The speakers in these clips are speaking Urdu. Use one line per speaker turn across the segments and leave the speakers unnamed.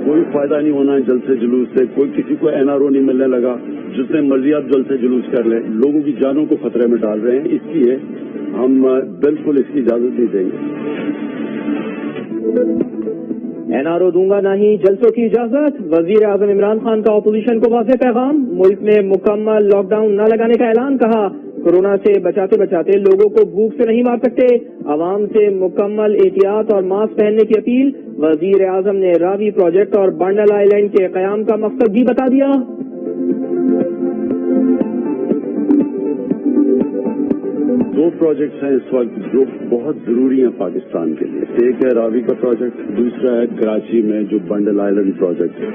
کوئی فائدہ نہیں ہونا ہے جلد سے جلوس سے. کوئی کسی کو NRO نہیں ملنے لگا. جتنے مرضی آپ جلد سے جلوس کر لیں. لوگوں کی جانوں کو خطرے میں ڈال رہے ہیں. اس لیے ہم بالکل اس کی اجازت نہیں دیں گے.
NRO دوں گا نہ ہی جلسوں کی اجازت. وزیر اعظم عمران خان کا اپوزیشن کو واضح پیغام. ملک میں مکمل لاک ڈاؤن نہ لگانے کا اعلان. کہا کورونا سے بچاتے بچاتے لوگوں کو بھوک سے نہیں مار سکتے. عوام سے مکمل احتیاط اور ماسک پہننے کی اپیل. وزیر اعظم نے راوی پروجیکٹ اور بنڈل آئیلینڈ کے قیام کا مقصد بھی بتا دیا.
دو پروجیکٹس ہیں اس وقت جو بہت ضروری ہیں پاکستان کے لیے. ایک ہے راوی کا پروجیکٹ, دوسرا ہے کراچی میں جو بنڈل آئیلینڈ پروجیکٹ ہے.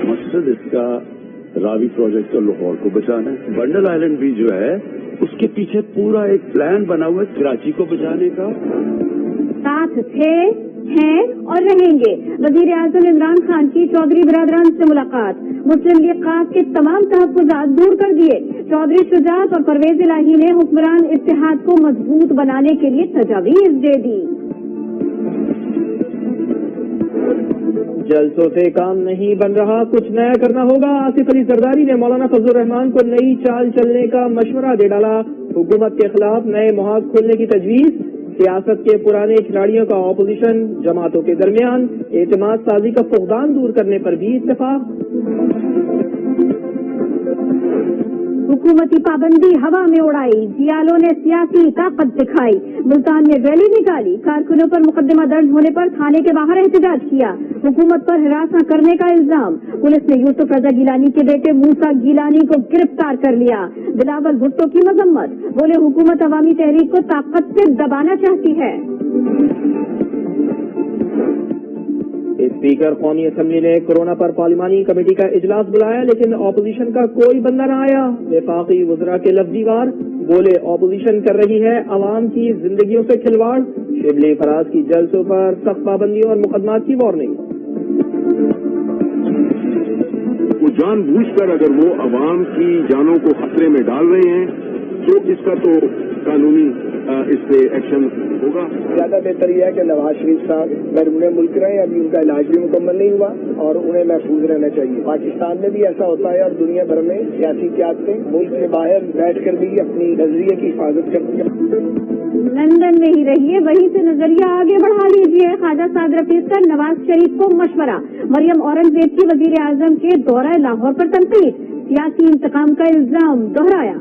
مقصد اس کا راوی پروجیکٹ کا لاہور کو بچانا ہے. بنڈل آئیلینڈ بھی جو ہے اس کے پیچھے پورا ایک پلان بنا ہوا ہے کراچی کو بچانے کا.
ساتھ تھے, ہیں اور رہیں گے. وزیر اعظم عمران خان کی چودھری برادران سے ملاقات. مسلم لیگ قاف کے تمام تحفظات دور کر دیے. چودھری شجاعت اور پرویز الہی نے حکمران اتحاد کو مضبوط بنانے کے لیے تجاویز دے دی.
جلسوں سے کام نہیں بن رہا, کچھ نیا کرنا ہوگا. آصف علی زرداری نے مولانا فضل الرحمان کو نئی چال چلنے کا مشورہ دے ڈالا. حکومت کے خلاف نئے محاذ کھولنے کی تجویز. سیاست کے پرانے کھلاڑیوں کا اپوزیشن جماعتوں کے درمیان. اعتماد سازی کا فقدان دور کرنے پر بھی اتفاق.
حکومتی پابندی ہوا میں اڑائی. جیالوں نے سیاسی طاقت دکھائی. ملتان میں ریلی نکالی. کارکنوں پر مقدمہ درج ہونے پر تھانے کے باہر احتجاج کیا. حکومت پر ہراساں کرنے کا الزام. پولیس نے یوسف رضا گیلانی کے بیٹے موسیٰ گیلانی کو گرفتار کر لیا. بلاول بھٹو کی مذمت. بولے حکومت عوامی تحریک کو طاقت سے دبانا چاہتی ہے.
اسپیکر قومی اسمبلی نے کورونا پر پارلیمانی کمیٹی کا اجلاس بلایا, لیکن اپوزیشن کا کوئی بندہ نہ آیا. وفاقی وزراء کے لفظی وار. بولے اپوزیشن کر رہی ہے عوام کی زندگیوں سے کھلواڑ. شبلی فراز کی جلسوں پر سخت پابندیوں اور مقدمات کی وارننگ.
وہ جان بوجھ کر اگر وہ عوام کی جانوں کو خطرے میں ڈال رہے ہیں تو اس کا تو قانونی اس پہ ایکشن ہوگا.
زیادہ بہتر یہ ہے کہ نواز شریف صاحب بیرون ملک رہے, ابھی ان کا علاج بھی مکمل نہیں ہوا اور انہیں محفوظ رہنا چاہیے. پاکستان میں بھی ایسا ہوتا ہے اور دنیا بھر میں سیاسی قیادتیں ملک سے باہر بیٹھ کر بھی اپنی نظریے کی حفاظت کرتی ہیں.
لندن میں ہی رہیے, وہیں سے نظریہ آگے بڑھا لیجیے. خواجہ سعد رفیق کا نواز شریف کو مشورہ. مریم اورنگزیب کی وزیر اعظم کے دورہ لاہور پر تنقید. سیاسی انتقام کا الزام دہرایا.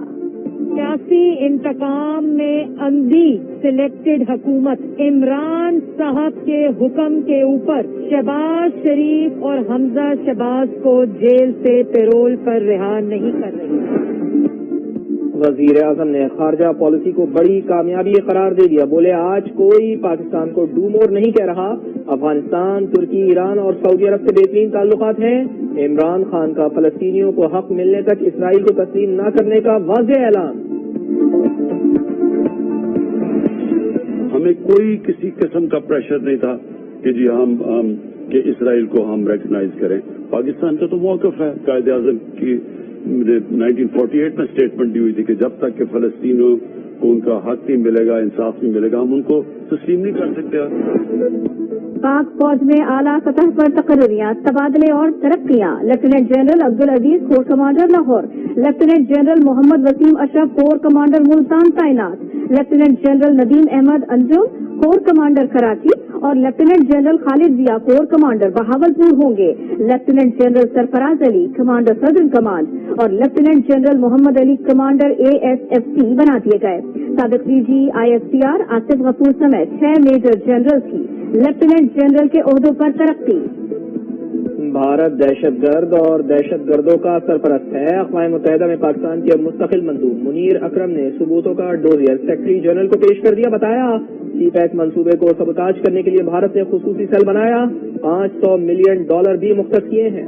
سیاسی انتقام میں اندھی سلیکٹڈ حکومت عمران صاحب کے حکم کے اوپر شہباز شریف اور حمزہ شہباز کو جیل سے پیرول پر رہا نہیں کر رہی.
وزیر اعظم نے خارجہ پالیسی کو بڑی کامیابی قرار دے دیا. بولے آج کوئی پاکستان کو ڈومور نہیں کہہ رہا. افغانستان, ترکی, ایران اور سعودی عرب سے بہترین تعلقات ہیں. عمران خان کا فلسطینیوں کو حق ملنے تک اسرائیل کو تسلیم نہ کرنے کا واضح اعلان.
ہمیں کوئی کسی قسم کا پریشر نہیں تھا کہ جی ہم کہ اسرائیل کو ہم ریکگنائز کریں. پاکستان کا تو موقف ہے. قائد اعظم کی 1948 میں اسٹیٹمنٹ دی ہوئی تھی کہ جب تک کہ فلسطینیوں کو ان کا حق نہیں ملے گا, انصاف نہیں ملے گا, ہم ان کو تسلیم نہیں کر سکتے.
پاک فوج میں اعلیٰ سطح پر تقرریات, تبادلے اور ترقیاں. Lieutenant general Abdul Aziz corps commander Lahore. Lieutenant general Muhammad Waseem Ashraf corps commander Multan تعینات. Lieutenant general Nadeem Ahmed Anjum corps commander Karachi اور lieutenant general Khalid Zia corps commander Bahawalpur ہوں گے. Lieutenant general Sarfraz Ali commander southern command اور lieutenant general Muhammad Ali commander ASFC بنا دیے گئے. سابق CG ISPR آصف غفور سمیت 6 میجر جنرل کی لیفٹیننٹ جنرل کے عہدوں پر ترقی.
بھارت دہشت گرد اور دہشت گردوں کا سرپرست ہے. اقوام متحدہ میں پاکستان کے مستقل مندوب منیر اکرم نے ثبوتوں کا ڈوزیر سیکرٹری جنرل کو پیش کر دیا. بتایا CPEC منصوبے کو سبوتاژ کرنے کے لیے بھارت نے خصوصی سیل بنایا. $500 ملین بھی مختص کیے ہیں.